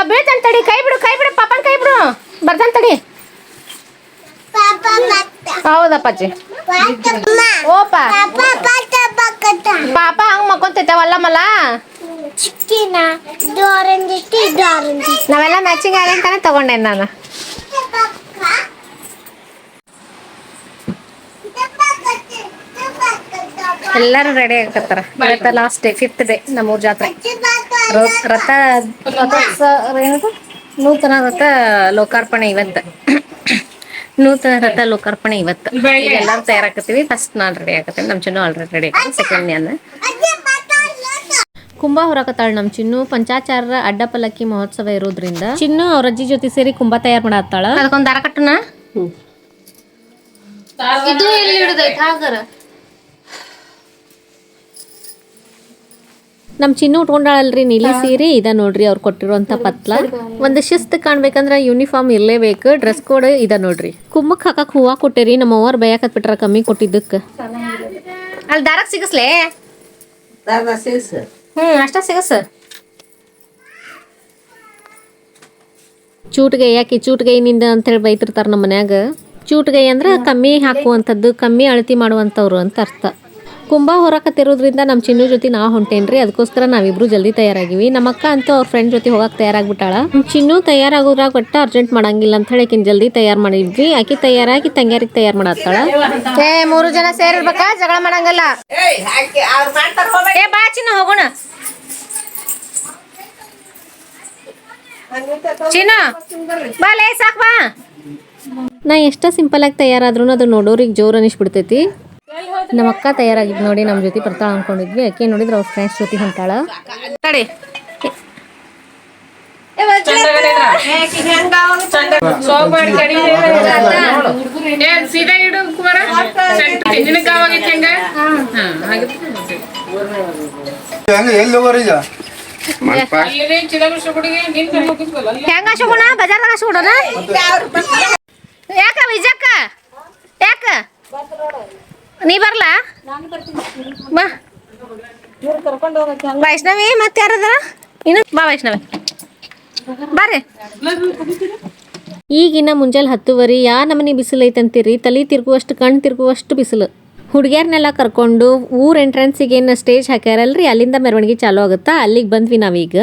ಬೀಳ್ತಾನ ತಡಿ, ಕೈ ಬಿಡು ಪಾಪನ್ ಕೈ ಬಿಡು, ಬರ್ತಾನ ತಡಿ. ಹೌದಪ್ಪಾಜಿ. ಓಪ ಪಾಪ ಹಂಗ ಮಕ್ಕೊಂತೈತೆ ಅಲ್ಲ ಮಲ್ಲ. ನಾವೆಲ್ಲ ಮ್ಯಾಚಿಂಗ್ ಆಗಿ ಅಂತಾನೆ ತಗೊಂಡೆ ನಾನು. ಎಲ್ಲರೂ ರೆಡಿ ಆಗಕತ್ತಾರ. ಇವತ್ತ ಲಾಸ್ಟ್ ಡೇ, 5th ಡೇ ನಮ್ಮೂರ್ ಜಾತ್ರೆ. ನೂತನ ರಥ ಲೋಕಾರ್ಪಣೆ ಇವತ್ತು. ನೂತನ ರಥ ಲೋಕಾರ್ಪಣೆ ಇವತ್ತು. ಈಗ ಎಲ್ಲರೂ ತಯಾರಾಕತ್ತೀವಿ. ಫಸ್ಟ್ ನಾನು ರೆಡಿ ಆಗತ್ತೀನಿ, ನಮ್ಮ ಚಿನ್ನು ಆಲ್ರೆಡಿ ರೆಡಿ ಆಗತ್ತೆ. ಸೆಕೆಂಡ್ ನಾನು ಕುಂಭ ಹೊರಕತ್ತಾಳ. ನಮ್ಮ ಚಿನ್ನು ಪಂಚಾಚಾರ್ಯರ ಅಡ್ಡ ಪಲ್ಲಕ್ಕಿ ಮಹೋತ್ಸವ ಇರೋದ್ರಿಂದ ಚಿನ್ನು ಅವ್ರ ಅಜ್ಜಿ ಜೊತೆ ಸೇರಿ ಕುಂಭ ತಯಾರು ಮಾಡತ್ತಾಳ. ಅದಕ್ಕೊಂದು ದಾರ ಕಟ್ಟಣ. ಇದು ಎಲ್ಲಿ ಹಿಡಿದೈತೆ ಹಾಗರ. ನಮ್ಮ ಚಿನ್ನು ಉಟ್ಕೊಂಡಾಳಲ್ರಿ ನೀಲಿ ಸೀರೆ. ಇದ ನೋಡ್ರಿ ಅವ್ರು ಕೊಟ್ಟಿರುವಂತ ಪತ್ಲ. ಒಂದು ಶಿಸ್ತು ಕಾಣ್ಬೇಕಂದ್ರ ಯೂನಿಫಾರ್ಮ್ ಇರ್ಲೇಬೇಕು. ಡ್ರೆಸ್ ಕೋಡ್ ಇದ ನೋಡ್ರಿ. ಕುಂಭಕ್ ಹಾಕಕ್ ಹೂವ ಕೊಟ್ಟಿರಿ. ನಮ್ಮ ಅವ್ವರ್ ಬಯಕತ್ ಬಿಟ್ರ ಕಮ್ಮಿ ಕೊಟ್ಟಿದ್ದಕ್ಕ. ಅಲ್ಲಿ ದಾರಕ್ ಸಿಗಸ್ಲೇ ಅಷ್ಟ ಸಿಗಸ್. ಚೂಟ್ಗೈ ಯಾಕೆ ಚೂಟ್ಗೈನಿಂದ ಅಂತ ಹೇಳಿ ಬೈತಿರ್ತಾರ ನಮ್ಮ ಮನ್ಯಾಗ. ಚೂಟ್ಗೈ ಅಂದ್ರ ಕಮ್ಮಿ ಹಾಕುವಂಥದ್ದು, ಕಮ್ಮಿ ಅಳತಿ ಮಾಡುವಂಥವ್ರು ಅಂತ ಅರ್ಥ. ಕುಂಭ ಹೊರಕತ್ತಿರೋದ್ರಿಂದ ನಮ್ಮ ಚಿನ್ನು ಜೊತೆ ನಾ ಹೊಂಟೇನ್ರಿ. ಅದಕ್ಕೋಸ್ಕರ ನಾವಿಬ್ರು ಜಲ್ದಿ ತಯಾರಾಗಿವಿ. ನಮ್ಮ ಅಕ್ಕ ಅಂತೂ ಅವ್ರ ಫ್ರೆಂಡ್ ಜೊತೆ ಹೋಗಕ್ ತಯಾರಾಗ್ಬಿಟ್ಟಾಳ. ಚಿನ್ನು ತಯಾರಾಗೋದ್ರಾಗ ಒಟ್ಟ ಅರ್ಜೆಂಟ್ ಮಾಡಂಗಿಲ್ಲ ಅಂತ ಹೇಳಿ ಆಕಿನ್ ಜಲ್ದಿ ತಯಾರು ಮಾಡಿದ್ವಿ. ಆಕಿ ತಯಾರಾಗಿ ತಂಗ್ಯಾರಿಗೆ ತಯಾರು ಮಾಡತ್ತಾಳ. 3 ಜನ ಸೇರಿರ್ಬೇಕಾ, ಜಗಳ ಮಾಡಂಗಲ್ಲ. ಬಾ ಚಿನ್ನು ಹೋಗೋಣ. ಚಿನ್ನು ಬಾ ಲೇ ಸಾಕ್ ಬಾ. ನಾ ಎಷ್ಟ ಸಿಂಪಲ್ ಆಗಿ ತಯಾರಾದ್ರೂ ಅದು ನೋಡೋರಿಗೆ ಜೋರ್ ಅನಿಸ್ಬಿಡ್ತೈತಿ. ನಮ್ಮ ಅಕ್ಕ ತಯಾರಾಗಿದ್ ನೋಡಿ ನಮ್ಮ ಜೊತೆ ಬರ್ತಾಳ ಅನ್ಕೊಂಡಿದ್ವಿ. ಆಕೆ ನೋಡಿದ್ರೆ ಅವ್ರ ಫ್ರೆಂಡ್ಸ್ ಜೊತೆ ಹೊಂಟಾಳ. ತಡಿ ಹೆಂಗ ಶೋಗೋಣ, ಬಜಾರ್ದಾಗ ಶೋಗೋಣ. ಯಾಕ ವಿಜಕ್ಕ ಯಾಕ ನೀ ಬರ್ಲಾ? ಬಾ ವೈಷ್ಣವಿ, ಮತ್ತೆ ಯಾರದಾರ ಇನ್ನು? ಬಾ ವೈಷ್ಣವಿ ಬರ್ರಿ. ಈಗಿನ ಮುಂಜಾನೆ 10:10 ಯಾ ನಮನಿ ಬಿಸಿಲು ಐತಂತೀರಿ. ತಲೆ ತಿರ್ಗುವಷ್ಟು ಕಣ್ ತಿರ್ಗುವಷ್ಟು ಬಿಸಿಲು. ಹುಡುಗಿಯರ್ನೆಲ್ಲ ಕರ್ಕೊಂಡು ಊರ್ ಎಂಟ್ರೆನ್ಸಿಗೆ ಏನು ಸ್ಟೇಜ್ ಹಾಕ್ಯಾರಲ್ರಿ, ಅಲ್ಲಿಂದ ಮೆರವಣಿಗೆ ಚಾಲು ಆಗುತ್ತಾ. ಅಲ್ಲಿಗೆ ಬಂದ್ವಿ ನಾವೀಗ.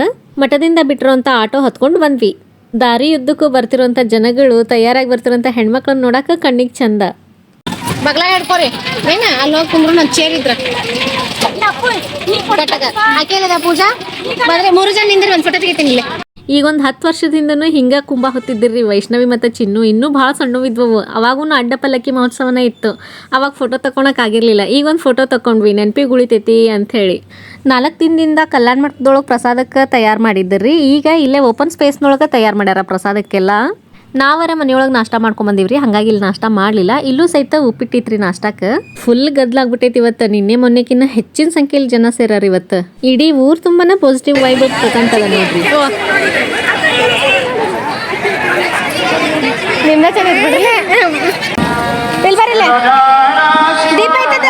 ಮಠದಿಂದ ಬಿಟ್ಟಿರೋಂಥ ಆಟೋ ಹತ್ಕೊಂಡು ಬಂದ್ವಿ. ದಾರಿ ಉದ್ದಕ್ಕೂ ಬರ್ತಿರೋಂಥ ಜನಗಳು, ತಯಾರಾಗಿ ಬರ್ತಿರೋಂಥ ಹೆಣ್ಮಕ್ಳನ್ನ ನೋಡಕ್ಕೆ ಕಣ್ಣಿಗೆ ಚಂದ. ಬಗ್ಲ ಹಿಡ್ಕೋರಿ ಏನ ಅಲ್ಲಿ ಹೋಗಿ ಕುಂದ್ರು. ನನ್ನ ಚೇರ್ ಇದ್ರ ಹಾಕೇನದ ಪೂಜಾ ಬಂದ್ರೆ 3 ಜನ ನಿಂದ್ರಿ ಒಂದು ಫೋಟೋ ತೆಗಿತೀನಿ ಇಲ್ಲಿ. ಈಗ ಒಂದು 10 ವರ್ಷದಿಂದನೂ ಹಿಂಗ ಕುಂಭ ಹೊತ್ತಿದ್ದಿರ್ರಿ ವೈಷ್ಣವಿ ಮತ್ತು ಚಿನ್ನು. ಇನ್ನೂ ಭಾಳ ಸಣ್ಣವಿದ್ವವು. ಅವಾಗೂ ಅಡ್ಡ ಪಲ್ಲಕ್ಕಿ ಮಹೋತ್ಸವನ ಇತ್ತು. ಅವಾಗ ಫೋಟೋ ತಗೊಳಕ್ ಆಗಿರ್ಲಿಲ್ಲ. ಈಗ ಒಂದು ಫೋಟೋ ತಗೊಂಡ್ವಿ, ನೆನಪಿಗೆ ಉಳಿತೈತಿ ಅಂಥೇಳಿ. 4 ದಿನದಿಂದ ಕಲ್ಯಾಣ ಮಠದೊಳಗೆ ಪ್ರಸಾದಕ್ಕೆ ತಯಾರು ಮಾಡಿದ್ದರ್ರಿ. ಈಗ ಇಲ್ಲೇ ಓಪನ್ ಸ್ಪೇಸ್ನೊಳಗೆ ತಯಾರು ಮಾಡ್ಯಾರ ಪ್ರಸಾದಕ್ಕೆಲ್ಲ. ನಾವರ ಮನೆಯೊಳಗೆ ನಾಷ್ಟ ಮಾಡ್ಕೊಂಬಂದಿವ್ರಿ. ಹಾಗಾಗಿ ಇಲ್ಲಿ ನಾಷ್ಟ ಮಾಡಲಿಲ್ಲ. ಇಲ್ಲೂ ಸಹಿತ ಉಪ್ಪಿಟ್ಟಿತ್ರಿ ನಾಷ್ಟಕ್ಕೆ. ಫುಲ್ ಗದ್ಲಾಗ್ಬಿಟ್ಟೈತಿ ಇವತ್ತು. ನಿನ್ನೆ ಮೊನ್ನೆಕಿನ್ನ ಹೆಚ್ಚಿನ ಸಂಖ್ಯೆಯಲ್ಲಿ ಜನ ಸೇರಾರ ಇವತ್ತು. ಇಡೀ ಊರ್ ತುಂಬಾನ ಪಾಸಿಟಿವ್ ವೈಬ್ ತಗೊಂತದ ನೋಡ್ರಿ. ನಿಮ್ದ ಚೆನ್ನಾಗಿ ಬಿಡ್ರಿ. ಇಲ್ಲಿ ಬರಿಲ್ಲ ದೀಪ ಐತದ.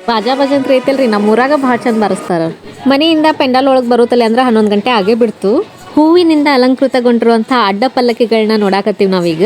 ಬಾಜಾ ಭಜಂತ್ರಿ ಐತಲ್ರಿ, ನಮ್ಮೂರಾಗ ಭಾಳ ಚಂದ ಬಾರಿಸ್ತಾರ. ಮನೆಯಿಂದ ಪೆಂಡಾಲ್ ಒಳಗೆ ಬರುತ್ತಲ್ಲ ಅಂದ್ರೆ 11 ಗಂಟೆ ಆಗೇ ಬಿಡ್ತು. ಹೂವಿನಿಂದ ಅಲಂಕೃತಗೊಂಡಿರುವಂಥ ಅಡ್ಡ ಪಲ್ಲಕ್ಕಿಗಳನ್ನ ನೋಡಾಕತ್ತೀವಿ ನಾವೀಗ.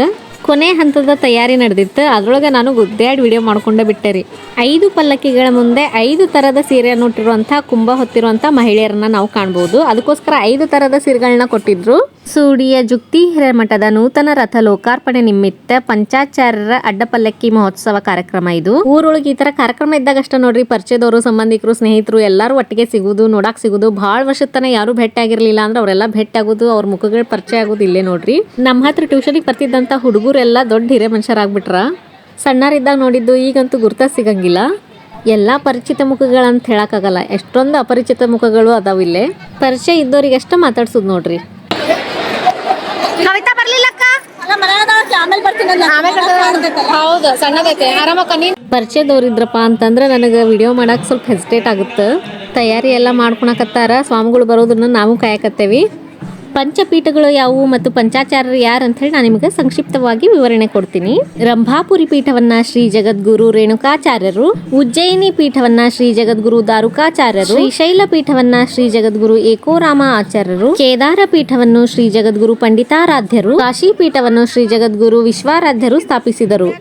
ಕೊನೆ ಹಂತದ ತಯಾರಿ ನಡೆದಿತ್ತು. ಅದ್ರೊಳಗೆ ನಾನು ಗುದ್ದಾಡಿ ವಿಡಿಯೋ ಮಾಡ್ಕೊಂಡೇ ಬಿಟ್ಟೆ ರೀ. 5 ಪಲ್ಲಕ್ಕಿಗಳ ಮುಂದೆ 5 ಥರದ ಸೀರೆಯನ್ನು ಉಟ್ಟಿರುವಂಥ ಕುಂಭ ಹೊತ್ತಿರುವಂಥ ಮಹಿಳೆಯರನ್ನ ನಾವು ಕಾಣ್ಬೋದು. ಅದಕ್ಕೋಸ್ಕರ 5 ಥರದ ಸೀರೆಗಳನ್ನ ಕೊಟ್ಟಿದ್ರು. ಸೂಡಿಯ ಜುಕ್ತಿ ಹಿರೇಮಠದ ನೂತನ ರಥ ಲೋಕಾರ್ಪಣೆ ನಿಮಿತ್ತ ಪಂಚಾಚಾರ್ಯರ ಅಡ್ಡ ಪಲ್ಲಕ್ಕಿ ಮಹೋತ್ಸವ ಕಾರ್ಯಕ್ರಮ ಇದು. ಊರೊಳಗೆ ಈ ಥರ ಕಾರ್ಯಕ್ರಮ ಇದ್ದಾಗ ಅಷ್ಟ ನೋಡ್ರಿ, ಪರಿಚಯದವರು, ಸಂಬಂಧಿಕರು, ಸ್ನೇಹಿತರು ಎಲ್ಲರೂ ಒಟ್ಟಿಗೆ ಸಿಗುದು, ನೋಡಕ್ ಸಿಗುದು. ಭಾಳ ವರ್ಷದ ತನ ಯಾರು ಭೇಟಿ ಆಗಿರ್ಲಿಲ್ಲ ಅಂದ್ರೆ ಅವರೆಲ್ಲ ಭೇಟಿ ಆಗೋದು, ಅವ್ರ ಮುಖಗಳು ಪರಿಚಯ ಆಗೋದು ಇಲ್ಲೇ ನೋಡ್ರಿ. ನಮ್ಮ ಹತ್ರ ಟ್ಯೂಷನಿಗೆ ಬರ್ತಿದ್ದಂಥ ಹುಡುಗರೆಲ್ಲ ದೊಡ್ಡ ಹಿರೇ ಮನುಷ್ಯರಾಗ್ಬಿಟ್ರ. ಸಣ್ಣರಿದ್ದಾಗ ನೋಡಿದ್ದು ಈಗಂತೂ ಗುರ್ತ ಸಿಗಂಗಿಲ್ಲ. ಎಲ್ಲ ಪರಿಚಿತ ಮುಖಗಳಂತ ಹೇಳಕ್ಕಾಗಲ್ಲ, ಎಷ್ಟೊಂದು ಅಪರಿಚಿತ ಮುಖಗಳು ಅದಾವಿಲ್ಲೇ. ಪರಿಚಯ ಇದ್ದವ್ರಿಗೆ ಅಷ್ಟ ಮಾತಾಡ್ಸೋದು ನೋಡ್ರಿ. ಕವಿತಾ ಬರ್ಲಿಲ್ಲಕ್ಕ ಹೌದು ಸಣ್ಣದೈತೆ ಆರಾಮಕ್ಕ ನೀನ್ ಪರಿಚಯದವ್ರಿದ್ರಪ್ಪ ಅಂತಂದ್ರೆ ನನಗೆ ವಿಡಿಯೋ ಮಾಡಕ್ಕೆ ಸ್ವಲ್ಪ ಹೆಸಿಟೇಟ್ ಆಗುತ್ತೆ. ತಯಾರಿ ಎಲ್ಲ ಮಾಡ್ಕೊಳಕತ್ತಾರ, ಸ್ವಾಮಿಗಳು ಬರೋದನ್ನ ನಾವು ಕಾಯಕತ್ತೇವಿ. ಪಂಚಪೀಠಗಳು ಯಾವುವು ಮತ್ತು ಪಂಚಾಚಾರ್ಯರು ಯಾರು ಅಂತ ಹೇಳಿ ನಾನು ನಿಮಗೆ ಸಂಕ್ಷಿಪ್ತವಾಗಿ ವಿವರಣೆ ಕೊಡ್ತೀನಿ. ರಂಭಾಪುರಿ ಪೀಠವನ್ನ ಶ್ರೀ ಜಗದ್ಗುರು ರೇಣುಕಾಚಾರ್ಯರು, ಉಜ್ಜಯಿನಿ ಪೀಠವನ್ನ ಶ್ರೀ ಜಗದ್ಗುರು ದಾರುಕಾಚಾರ್ಯರು, ಶ್ರೀಶೈಲ ಪೀಠವನ್ನ ಶ್ರೀ ಜಗದ್ಗುರು ಏಕೋರಾಮ ಆಚಾರ್ಯರು, ಕೇದಾರ ಪೀಠವನ್ನು ಶ್ರೀ ಜಗದ್ಗುರು ಪಂಡಿತಾರಾಧ್ಯರು, ಕಾಶಿ ಪೀಠವನ್ನು ಶ್ರೀ ಜಗದ್ಗುರು ವಿಶ್ವಾರಾಧ್ಯರು ಸ್ಥಾಪಿಸಿದರು.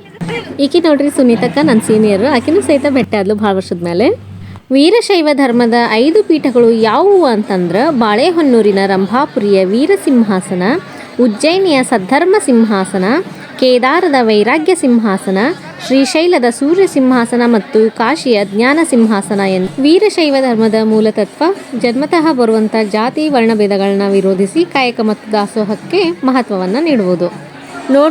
ಈಕಿ ನೋಡ್ರಿ ಸುನೀತಕ್ಕ ನನ್ನ ಸೀನಿಯರ್, ಆಕಿನೂ ಸಹಿತ ಭೇಟಿ ಆದ್ಲು ಭಾಳ ವರ್ಷದ ಮೇಲೆ. ವೀರಶೈವ ಧರ್ಮದ 5 ಪೀಠಗಳು ಯಾವುವು ಅಂತಂದ್ರೆ ಬಾಳೆಹೊನ್ನೂರಿನ ರಂಭಾಪುರಿಯ ವೀರಸಿಂಹಾಸನ, ಉಜ್ಜಯಿನಿಯ ಸದ್ಧರ್ಮ ಸಿಂಹಾಸನ, ಕೇದಾರದ ವೈರಾಗ್ಯ ಸಿಂಹಾಸನ, ಶ್ರೀಶೈಲದ ಸೂರ್ಯ ಸಿಂಹಾಸನ ಮತ್ತು ಕಾಶಿಯ ಜ್ಞಾನ ಸಿಂಹಾಸನ ಎಂದು. ವೀರಶೈವ ಧರ್ಮದ ಮೂಲತತ್ವ ಜನ್ಮತಃ ಬರುವಂಥ ಜಾತಿ ವರ್ಣಭೇದಗಳನ್ನ ವಿರೋಧಿಸಿ ಕಾಯಕ ಮತ್ತು ದಾಸೋಹಕ್ಕೆ ಮಹತ್ವವನ್ನು ನೀಡುವುದು.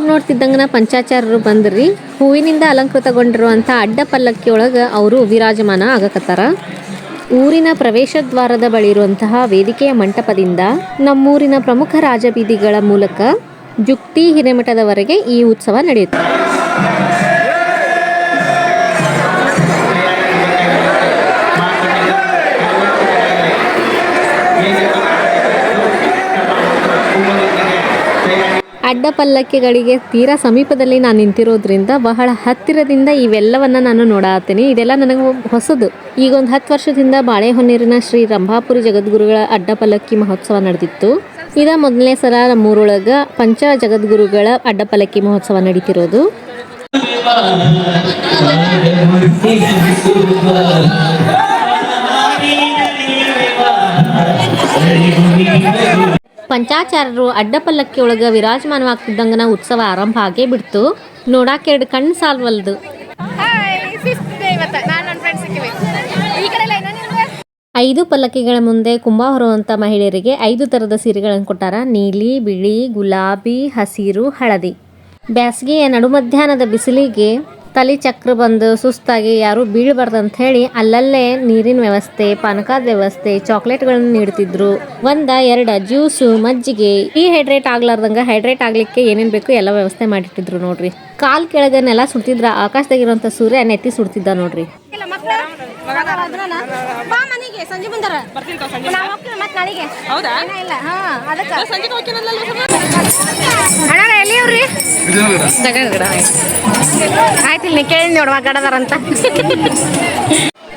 ನೋಡ್ತಿದ್ದಂಗನ ಪಂಚಾಚಾರ್ಯರು ಬಂದ್ರಿ. ಹೂವಿನಿಂದ ಅಲಂಕೃತಗೊಂಡಿರುವಂಥ ಅಡ್ಡ ಪಲ್ಲಕ್ಕಿಯೊಳಗೆ ಅವರು ವಿರಾಜಮಾನ ಆಗಕತ್ತಾರ. ಊರಿನ ಪ್ರವೇಶ ದ್ವಾರದ ಬಳಿ ಇರುವಂತಹ ವೇದಿಕೆಯ ಮಂಟಪದಿಂದ ನಮ್ಮೂರಿನ ಪ್ರಮುಖ ರಾಜಬೀದಿಗಳ ಮೂಲಕ ಜುಕ್ತಿ ಹಿರೇಮಠದವರೆಗೆ ಈ ಉತ್ಸವ ನಡೆಯುತ್ತೆ. ಅಡ್ಡ ಪಲ್ಲಕ್ಕಿಗಳಿಗೆ ತೀರಾ ಸಮೀಪದಲ್ಲಿ ನಾನು ನಿಂತಿರೋದ್ರಿಂದ ಬಹಳ ಹತ್ತಿರದಿಂದ ಇವೆಲ್ಲವನ್ನು ನಾನು ನೋಡಾತೀನಿ. ಇದೆಲ್ಲ ನನಗೆ ಹೊಸದು. ಈಗ ಒಂದು 10 ವರ್ಷದಿಂದ ಬಾಳೆಹೊನ್ನೂರಿನ ಶ್ರೀ ರಂಭಾಪುರಿ ಜಗದ್ಗುರುಗಳ ಅಡ್ಡ ಪಲ್ಲಕ್ಕಿ ಮಹೋತ್ಸವ ನಡೆದಿತ್ತು. ಇದ ಮೊದಲನೇ ಸಲ ನಮ್ಮೂರೊಳಗೆ ಪಂಚ ಜಗದ್ಗುರುಗಳ ಅಡ್ಡ ಪಲ್ಲಕ್ಕಿ ಮಹೋತ್ಸವ ನಡೀತಿರೋದು. ಪಂಚಾಚಾರ್ಯರು ಅಡ್ಡ ಪಲ್ಲಕ್ಕಿ ಒಳಗೆ ವಿರಾಜಮಾನವಾಗ್ತಿದ್ದಂಗನ ಉತ್ಸವ ಆರಂಭ ಆಗೇ ಬಿಡ್ತು. ನೋಡಾಕ 2 ಕಣ್ಣು ಸಾಲ್ವಲ್ದು. 5 ಪಲ್ಲಕ್ಕಿಗಳ ಮುಂದೆ ಕುಂಭ ಹೊರುವಂಥ ಮಹಿಳೆಯರಿಗೆ 5 ಥರದ ಸೀರೆಗಳನ್ನು ಕೊಟ್ಟಾರ. ನೀಲಿ, ಬಿಳಿ, ಗುಲಾಬಿ, ಹಸಿರು, ಹಳದಿ. ಬ್ಯಾಸಗೆಯ ನಡುಮಧ್ಯಾಹ್ನದ ಬಿಸಿಲಿಗೆ ತಲೆ ಚಕ್ರ ಬಂದು ಸುಸ್ತಾಗಿ ಯಾರೂ ಬೀಳಬಾರ್ದಂತ ಹೇಳಿ ಅಲ್ಲಲ್ಲೇ ನೀರಿನ ವ್ಯವಸ್ಥೆ, ಪಾನಕದ ವ್ಯವಸ್ಥೆ, ಚಾಕ್ಲೇಟ್ಗಳನ್ನು ನೀಡ್ತಿದ್ರು. 1-2 ಜ್ಯೂಸು, ಮಜ್ಜಿಗೆ, ಹೈಡ್ರೇಟ್ ಆಗ್ಲಾರ್ದಂಗೆ ಹೈಡ್ರೇಟ್ ಆಗ್ಲಿಕ್ಕೆ ಏನೇನು ಬೇಕು ಎಲ್ಲ ವ್ಯವಸ್ಥೆ ಮಾಡಿಟ್ಟಿದ್ರು ನೋಡ್ರಿ. ಕಾಲ್ ಕೆಳಗೆ ನೆಲ ಸುಡ್ತಿದ್ರ, ಆಕಾಶದಾಗಿರುವಂಥ ಸೂರ್ಯ ನೆತ್ತಿ ಸುಡ್ತಿದ್ದ ನೋಡ್ರಿ.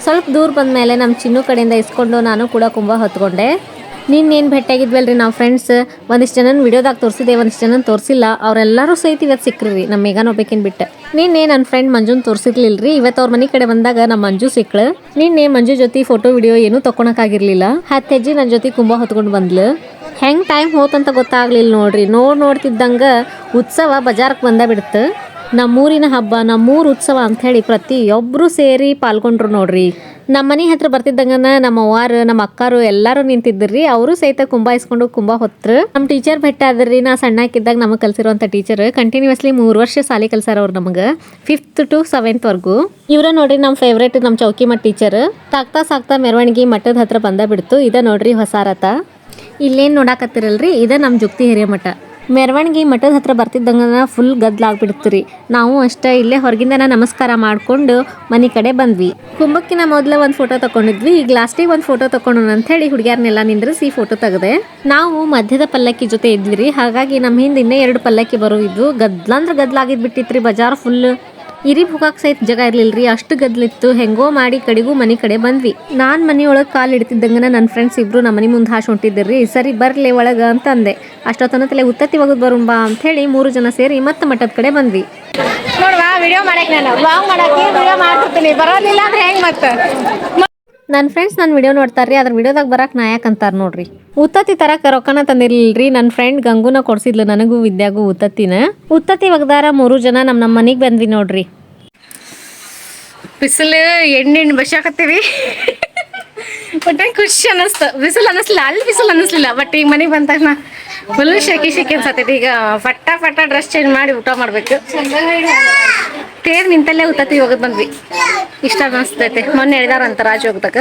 ಸ್ವಲ್ಪ ದೂರ ಬಂದ್ಮೇಲೆ ನಮ್ಮ ಚಿನ್ನು ಕಡೆಯಿಂದ ಇಸ್ಕೊಂಡು ನಾನು ಕೂಡ ಕುಂಭ ಹೊತ್ಕೊಂಡೆ. ನಿನ್ನೇನು ಭೇಟಿಯಾಗಿದ್ವಲ್ರಿ ನಾವು ಫ್ರೆಂಡ್ಸ್, ಒಂದಿಷ್ಟು ಜನ ವಿಡಿಯೋದಾಗ ತೋರಿಸಿದೆ, ಒಂದಿಷ್ಟು ಜನ ತೋರಿಸಿಲ್ಲ. ಅವರೆಲ್ಲರೂ ಸಹಿತ ಇವತ್ತು ಸಿಕ್ಕ್ರಿ ನಮ್ಮ ಮೇಘನ ಒಬ್ಬಾಕಿನ ಬಿಟ್ಟು. ನಿನ್ನೆ ನನ್ನ ಫ್ರೆಂಡ್ ಮಂಜುನ್ ತೋರಿಸಿರ್ಲಿಲ್ರಿ. ಇವತ್ತು ಅವ್ರ ಮನೆ ಕಡೆ ಬಂದಾಗ ನಮ್ಮ ಮಂಜು ಸಿಕ್ಕಳು. ನಿನ್ನೆ ಮಂಜು ಜೊತೆ ಫೋಟೋ ವಿಡಿಯೋ ಏನೂ ತೊಗೊಳಕ್ಕಾಗಿರ್ಲಿಲ್ಲ. 10 ಹೆಜ್ಜೆ ನನ್ನ ಜೊತೆ ಕುಂಭ ಹೊತ್ಕೊಂಡು ಬಂದ್ಲು. ಹೆಂಗೆ ಟೈಮ್ ಹೋತಂತ ಗೊತ್ತಾಗ್ಲಿಲ್ಲ ನೋಡ್ರಿ. ನೋಡ್ತಿದ್ದಂಗೆ ಉತ್ಸವ ಬಜಾರಕ್ಕೆ ಬಂದ ಬಿಡ್ತು. ನಮ್ಮೂರಿನ ಹಬ್ಬ, ನಮ್ಮೂರು ಉತ್ಸವ ಅಂಥೇಳಿ ಪ್ರತಿಯೊಬ್ಬರು ಸೇರಿ ಪಾಲ್ಗೊಂಡ್ರು ನೋಡ್ರಿ. ನಮ್ಮ ಮನೆ ಹತ್ರ ಬರ್ತಿದ್ದಂಗನ ನಮ್ಮ ಅವ್ವಾರು, ನಮ್ಮ ಅಕ್ಕಾರು ಎಲ್ಲರೂ ನಿಂತಿದ್ರಿ. ಅವರು ಸಹಿತ ಕುಂಭ ಇಸ್ಕೊಂಡು ಕುಂಭ ಹೊತ್ರು. ನಮ್ಮ ಟೀಚರ್ ಭೇಟಿ ಆದ್ರಿ. ನಾ ಸಣ್ಣಕ್ಕಿದ್ದಾಗ ನಮಗೆ ಕಲ್ಸಿರುವಂಥ ಟೀಚರ್ ಕಂಟಿನ್ಯೂಸ್ಲಿ 3 ವರ್ಷ ಸಾಲಿ ಕಲ್ಸಾರ ಅವ್ರು ನಮಗೆ, 5th to 7th ವರೆಗೂ. ಇವ್ರ ನೋಡ್ರಿ ನಮ್ಮ ಫೇವ್ರೇಟ್, ನಮ್ಮ ಚೌಕಿ ಮಠ ಟೀಚರ್. ಸಾಕ್ತಾ ಮೆರವಣಿಗೆ ಮಠದ ಹತ್ರ ಬಂದ ಬಿಡ್ತು. ಇದ ನೋಡ್ರಿ ಹೊಸ ರಥ. ಇಲ್ಲೇನು ನೋಡಾಕತ್ತಿರಲ್ರಿ, ಇದ ನಮ್ಮ ಜುಕ್ತಿ ಹಿರೇಮಠ. ಮೆರವಣಿಗೆ ಮಠದ ಹತ್ರ ಬರ್ತಿದ್ದಂಗೆ ಫುಲ್ ಗದ್ದಲಾಗ್ಬಿಡ್ತೀರಿ. ನಾವು ಅಷ್ಟೇ ಇಲ್ಲೇ ಹೊರಗಿಂದನ ನಮಸ್ಕಾರ ಮಾಡಿಕೊಂಡು ಮನೆ ಕಡೆ ಬಂದ್ವಿ. ಕುಂಭಕ್ಕಿನ ಮೊದಲು ಒಂದು ಫೋಟೋ ತಗೊಂಡಿದ್ವಿ. ಈಗ ಲಾಸ್ಟಿಗೆ ಒಂದು ಫೋಟೋ ತಗೊಂಡು ಅಂಥೇಳಿ ಹುಡುಗಿಯರ್ನೆಲ್ಲ ನಿಂದ್ರಿಸಿ ಫೋಟೋ ತೆಗೆದೆ. ನಾವು ಮಧ್ಯದ ಪಲ್ಲಕ್ಕಿ ಜೊತೆ ಇದ್ವಿ. ಹಾಗಾಗಿ ನಮ್ಮ ಹಿಂದೆ ಇನ್ನೇ 2 ಪಲ್ಲಕ್ಕಿ ಬರೋವಿದ್ವು. ಗದ್ದಲಾಗಿದ್ಬಿಟ್ಟಿತ್ರಿ ಬಜಾರ್ ಫುಲ್. ಇರಿಬ್ ಹೋಗಕ್ಕೆ ಸಹಿತ ಜಾಗ ಇರ್ಲಿಲ್ರಿ, ಅಷ್ಟು ಗದ್ಲಿತ್ತು. ಹೆಂಗೋ ಮಾಡಿ ಕಡೆಗೂ ಮನೆ ಕಡೆ ಬಂದ್ವಿ. ನಾನು ಮನೆಯೊಳಗೆ ಕಾಲು ಇಡ್ತಿದ್ದಂಗೆ ನನ್ನ ಫ್ರೆಂಡ್ಸ್ ಇಬ್ರು ನಮ್ಮ ಮನೆ ಮುಂದೆ ಹಾಶ್ ಹೊಂಟಿದ್ರಿ. ಸರಿ ಬರ್ಲಿ ಒಳಗೆ ಅಂತ ಅಂದೆ. ಅಷ್ಟೊತ್ತನ ತಲೆ ಉತ್ತತ್ತಿ ಒಗದ್ ಬರುಂಬಾ ಅಂತ ಹೇಳಿ 3 ಜನ ಸೇರಿ ಮತ್ತೆ ಮಠದ ಕಡೆ ಬಂದ್ವಿ. ನೋಡ್ವಾ ವಿಡಿಯೋ ಮಾಡಕ್ಕೆ ನಾನು ವ್ಲಾಗ್ ಮಾಡಕ್ಕೆ ವಿಡಿಯೋ ಮಾಡ್ತಿರ್ತೀನಿ, ಬರೋದಿಲ್ಲ ಅಂದ್ರೆ ಹೆಂಗೆ ಮತ್ತೆ. ನನ್ನ ಫ್ರೆಂಡ್ಸ್ ನನ್ನ ವಿಡಿಯೋ ನೋಡ್ತಾರ್ರಿ, ಅದ್ರ ವಿಡಿಯೋದಾಗ ಬರಕ್ಕೆ ನಾಯಕ್ ಅಂತಾರೆ ನೋಡ್ರಿ. ಉತ್ತತ್ತಿ ತರಕ್ಕೆ ರೊಕ್ಕನ ತಂದಿರ್ಲಿಲ್ರಿ. ನನ್ನ ಫ್ರೆಂಡ್ ಗಂಗುನ ಕೊಡ್ಸಿದ್ಲು ನನಗೂ ವಿದ್ಯಾಗೂ ಉತ್ತತ್ತಿನ. ಉತ್ತತ್ತಿ ಒಗ್ದಾರ 3 ಜನ ನಮ್ಮ ಮನೆಗೆ ಬಂದ್ವಿ ನೋಡ್ರಿ. ಬಿಸಿಲು ಎಣ್ಣೆ ಬಸ್ಸಾಕತ್ತೀವಿ. ಬಟ್ ಖುಷಿ ಅನ್ನಿಸ್ತು. ಬಿಸಿಲು ಅನ್ನಿಸ್ಲಿಲ್ಲ, ಅಲ್ಲಿ ಬಿಸಿಲು ಅನ್ನಿಸ್ಲಿಲ್ಲ. ಬಟ್ ಈಗ ಮನೆಗೆ ಬಂದ ತಕ್ಷಣ ಫುಲ್ ಶೆಕಿ ಅನ್ಸತ್ತೈತಿ. ಈಗ ಫಟ್ಟ ಡ್ರೆಸ್ ಚೇಂಜ್ ಮಾಡಿ ಊಟ ಮಾಡ್ಬೇಕು. ತೇರ್ ನಿಂತಲ್ಲೇ ಉತ್ತತ್ತಿ ಹೋಗೋದು ಬಂದ್ವಿ. ಇಷ್ಟ ಅನಿಸ್ತೈತೆ. ಮೊನ್ನೆ ಹೇಳಿದಾರಂತ ರಾಜ್ ಹೋಗ್ತಕ್ಕ.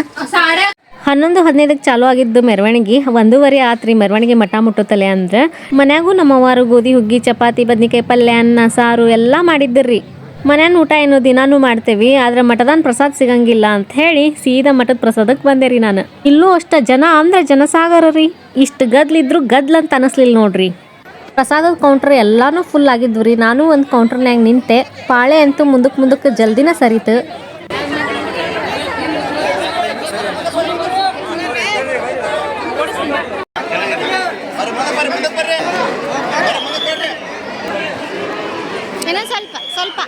11:15ಕ್ಕೆ ಚಾಲು ಆಗಿದ್ದು ಮೆರವಣಿಗೆ 1:15 ಆತ್ರಿ ಮೆರವಣಿಗೆ ಮಠ ಮುಟ್ಟುತ್ತಲೆ ಅಂದ್ರೆ ಮನ್ಯಾಗೂ ನಮ್ಮವಾರು ಗೋಧಿ ಹುಗ್ಗಿ ಚಪಾತಿ ಬದ್ನಿಕಾಯಿ ಪಲ್ಯ ಅನ್ನ ಸಾರು ಎಲ್ಲ ಮಾಡಿದ್ದಿರ್ರಿ. ಮನ್ಯಾನ ಊಟ ಏನು ದಿನಾನು ಮಾಡ್ತೇವಿ, ಆದ್ರೆ ಮಠದಾನ್ ಪ್ರಸಾದ ಸಿಗಂಗಿಲ್ಲ ಅಂತ ಹೇಳಿ ಸೀದಾ ಮಠದ ಪ್ರಸಾದಕ್ಕೆ ಬಂದೇರಿ ನಾನು. ಇಲ್ಲೂ ಅಷ್ಟ ಜನ ಅಂದ್ರೆ ಜನಸಾಗರ ರೀ. ಇಷ್ಟು ಗದ್ಲಿದ್ರು ಗದ್ಲ ಅಂತ ಅನಿಸ್ಲಿಲ್ಲ ನೋಡ್ರಿ. ಪ್ರಸಾದದ ಕೌಂಟ್ರ್ ಎಲ್ಲಾನು ಫುಲ್ ಆಗಿದ್ವು ರೀ. ನಾನು ಒಂದು ಕೌಂಟ್ರ್ನ್ಯಾಗ ನಿಂತೆ. ಪಾಳೆ ಅಂತೂ ಮುಂದಕ್ಕೆ ಜಲ್ದಿನ ಸರಿತು. ಸ್ವಲ್ಪ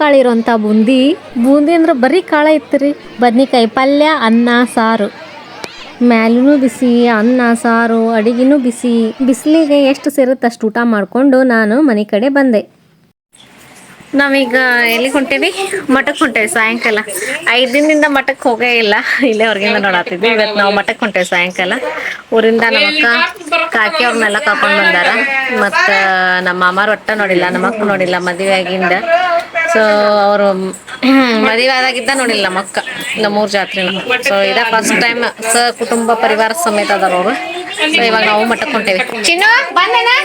ಕಾಳಿರೋಂಥ ಬೂಂದಿ ಅಂದ್ರೆ ಬರೀ ಕಾಳ ಇತ್ತು ರೀ. ಬದ್ನಿಕಾಯಿ ಪಲ್ಯ ಅನ್ನ ಸಾರು, ಮ್ಯಾಲೂ ಬಿಸಿ ಅನ್ನ ಸಾರು, ಅಡಿಗೆನೂ ಬಿಸಿ. ಬಿಸಿಲಿಗೆ ಎಷ್ಟು ಸೇರುತ್ತೆ ಅಷ್ಟು ಊಟ ಮಾಡಿಕೊಂಡು ನಾನು ಮನೆ ಕಡೆ ಬಂದೆ. ನಾವೀಗ ಎಲ್ಲಿಗೆ ಹೊಂಟೇವಿ? ಮಠಕ್ಕೆ ಹೊಂಟೇವಿ ಸಾಯಂಕಾಲ. 5 ದಿನದಿಂದ ಮಠಕ್ಕೆ ಹೋಗೇ ಇಲ್ಲ, ಇಲ್ಲೇ ಹೊರಗಿಂದ ನೋಡತ್ತಿದ್ವಿ. ಇವತ್ತು ನಾವು ಮಠಕ್ಕೆ ಹೊಂಟೇವಿ ಸಾಯಂಕಾಲ. ಊರಿಂದ ನಮ್ಮ ಕಾಕಿ ಅವ್ರನ್ನೆಲ್ಲ ಕರ್ಕೊಂಡು ಬಂದಾರ. ಮತ್ತು ನಮ್ಮ ಮಾಮಾರು ಒಟ್ಟ ನೋಡಿಲ್ಲ, ನಮ್ಮ ಅಕ್ಕ ನೋಡಿಲ್ಲ ಮದುವೆ ಆಗಿಂದ. ಸೊ ಅವರು ಮದುವೆ ಆದಾಗಿದ್ದ ನೋಡಿಲ್ಲ ನಮ್ಮ ಅಕ್ಕ ನಮ್ಮೂರ ಜಾತ್ರೆನ. ಸೊ ಇದ ಫಸ್ಟ್ ಟೈಮ್ ಕುಟುಂಬ ಪರಿವಾರ ಸಮೇತ ಅದಾರ ಅವರು. ಸೊ ಇವಾಗ ನಾವು ಮಠಕ್ಕೆ ಹೊಂಟೇವಿ. ಚಿನ್ನು ಬಂದೇನಾ?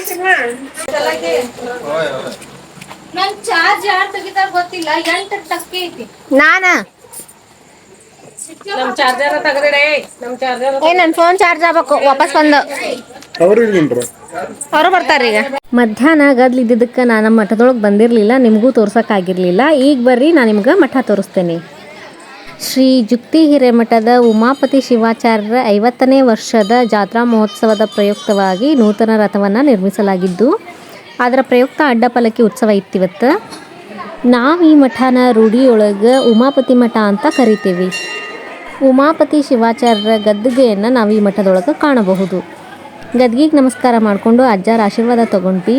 ನನ್ ಚಾರ್ಜ್ ಯಾರು ತೆಗಿತಾರ ಗೊತ್ತಿಲ್ಲ. 8 ಟಕ್ಕೆ ಐತಿ. ನನ್ ಫೋನ್ ಚಾರ್ಜ್ ಆಗ್ಬೇಕು. ವಾಪಸ್ ಬಂದು ಅವರು ಬರ್ತಾರ ಈಗ. ಮಧ್ಯಾಹ್ನ ಗದ್ಲಿದ್ದಕ್ಕೆ ನಾನು ಮಠದೊಳಗೆ ಬಂದಿರಲಿಲ್ಲ, ನಿಮಗೂ ತೋರ್ಸೋಕ್ಕಾಗಿರಲಿಲ್ಲ. ಈಗ ಬರ್ರಿ ನಾನು ನಿಮ್ಗೆ ಮಠ ತೋರಿಸ್ತೇನೆ. ಶ್ರೀ ಜುಕ್ತಿ ಹಿರೇಮಠದ ಉಮಾಪತಿ ಶಿವಾಚಾರ್ಯರ 50ನೇ ವರ್ಷದ ಜಾತ್ರಾ ಮಹೋತ್ಸವದ ಪ್ರಯುಕ್ತವಾಗಿ ನೂತನ ರಥವನ್ನು ನಿರ್ಮಿಸಲಾಗಿದ್ದು, ಅದರ ಪ್ರಯುಕ್ತ ಅಡ್ಡಪಲ್ಲಕ್ಕಿ ಉತ್ಸವ ಇತ್ತಿವತ್ತು. ನಾವು ಈ ಮಠನ ರೂಢಿಯೊಳಗೆ ಉಮಾಪತಿ ಮಠ ಅಂತ ಕರಿತೀವಿ. ಉಮಾಪತಿ ಶಿವಾಚಾರ್ಯರ ಗದ್ದುಗೆಯನ್ನು ನಾವು ಈ ಮಠದೊಳಗೆ ಕಾಣಬಹುದು. ಗದ್ಗಿಗೆ ನಮಸ್ಕಾರ ಮಾಡಿಕೊಂಡು ಅಜ್ಜಾರ ಆಶೀರ್ವಾದ ತಗೊಂಡ್ವಿ.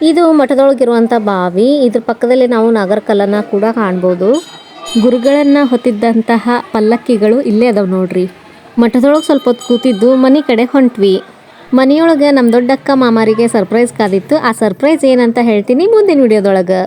ಇದು ಮಠದೊಳಗಿರುವಂಥ ಬಾವಿ. ಇದ್ರ ಪಕ್ಕದಲ್ಲಿ ನಾವು ನಾಗರಕಲ್ಲನ್ನು ಕೂಡ ಕಾಣ್ಬೋದು. ಗುರುಗಳನ್ನು ಹೊತ್ತಿದ್ದಂತಹ ಪಲ್ಲಕ್ಕಿಗಳು ಇಲ್ಲೇ ಅದಾವೆ ನೋಡ್ರಿ. ಮಠದೊಳಗೆ ಸ್ವಲ್ಪ ಹೊತ್ತು ಕೂತಿದ್ದು ಮನೆ ಕಡೆ ಹೊಂಟ್ವಿ. ಮನೆಯೊಳಗೆ ನಮ್ಮ ದೊಡ್ಡಕ್ಕ ಮಾಮಾರಿಗೆ ಸರ್ಪ್ರೈಸ್ ಕಾದಿತ್ತು. ಆ ಸರ್ಪ್ರೈಸ್ ಏನಂತ ಹೇಳ್ತೀನಿ ಮುಂದಿನ ವಿಡಿಯೋದೊಳಗೆ.